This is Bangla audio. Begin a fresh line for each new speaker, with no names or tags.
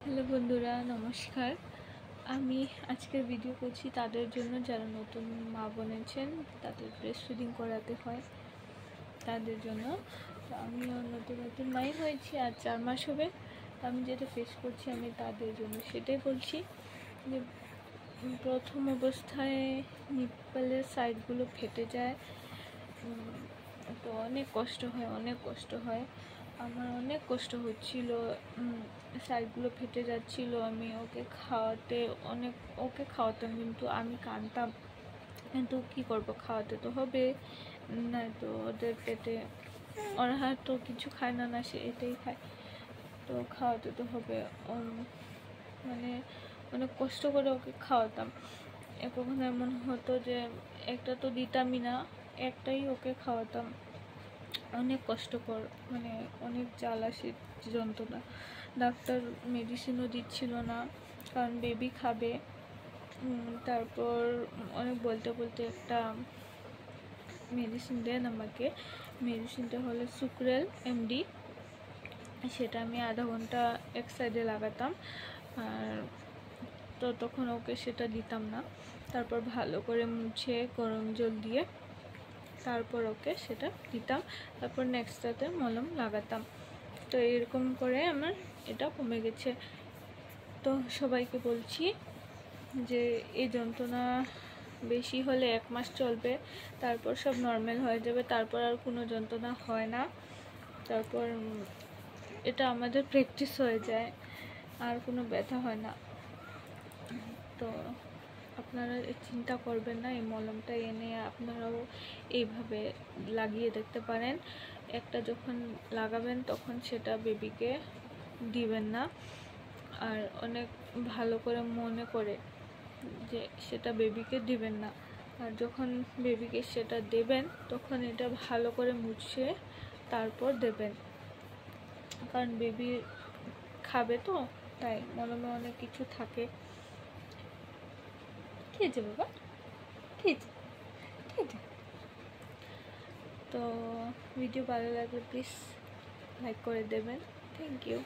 হ্যালো বন্ধুরা, নমস্কার। আমি আজকের ভিডিও করছি তাদের জন্য যারা নতুন মা বনেছেন, তাদের ব্রেস্ট ফিডিং করাতে হয় তাদের জন্য। তো আমিও নতুন মাই হয়েছি, আর 4 মাস হবে। আমি যেটা ফেস করছি আমি তাদের জন্য সেটাই বলছি। যে প্রথম অবস্থায় নিপ্পলের সাইডগুলো ফেটে যায়, তো অনেক কষ্ট হয়। আমার অনেক কষ্ট হচ্ছিল, সাইডগুলো ফেটে যাচ্ছিল। আমি ওকে খাওয়াতাম, কিন্তু আমি কাঁদতাম। কিন্তু কী করবো, খাওয়াতে তো হবে, নয়তো ওদের পেটে ওরা হয়তো কিছু খায় না, সে এটাই খায়, তো খাওয়াতে তো হবে। মানে অনেক কষ্ট করে ওকে খাওয়াতাম। কখনো এমন হতো যে একটা তো দিতামই না, একটাই ওকে খাওয়াতাম। অনেক কষ্টকর, মানে অনেক জ্বালা, সে যন্ত্রণা। ডাক্তার মেডিসিনও দিচ্ছিল না, কারণ বেবি খাবে। তারপর অনেক বলতে একটা মেডিসিন দেন আমাকে। মেডিসিনটা হলো সুক্রেল এমডি। সেটা আমি আধা ঘন্টা এক সাইডে লাগাতাম, আর তো তখন ওকে সেটা দিতাম না। তারপর ভালো করে মুছে গরম জল দিয়ে তারপর ওকে সেটা দিতাম। তারপর নেক্সটটাতে মলম লাগাতাম। তো এরকম করে আমার এটা কমে গেছে। তো সবাইকে বলছি যে এই যন্ত্রণা বেশি হলে 1 মাস চলবে, তারপর সব নর্মাল হয়ে যাবে, তারপর আর কোনো যন্ত্রণা হয় না। তারপর এটা আমাদের প্র্যাকটিস হয়ে যায়, আর কোনো ব্যথা হয় না। তো আপনারা চিন্তা করবেন না, এই মলমটা এনে আপনারাও এইভাবে লাগিয়ে দেখতে পারেন। একটা যখন লাগাবেন তখন সেটা বেবিকে দিবেন না, আর অনেক ভালো করে মনে করে যে সেটা বেবিকে দিবেন না। আর যখন বেবিকে সেটা দেবেন তখন এটা ভালো করে মুছে তারপর দেবেন, কারণ বেবি খাবে, তো তাই মলমে অনেক কিছু থাকে। ঠিক আছে বাবা, ঠিক আছে। তো ভিডিও ভালো লাগলে প্লিজ লাইক করে দেবেন। Thank you.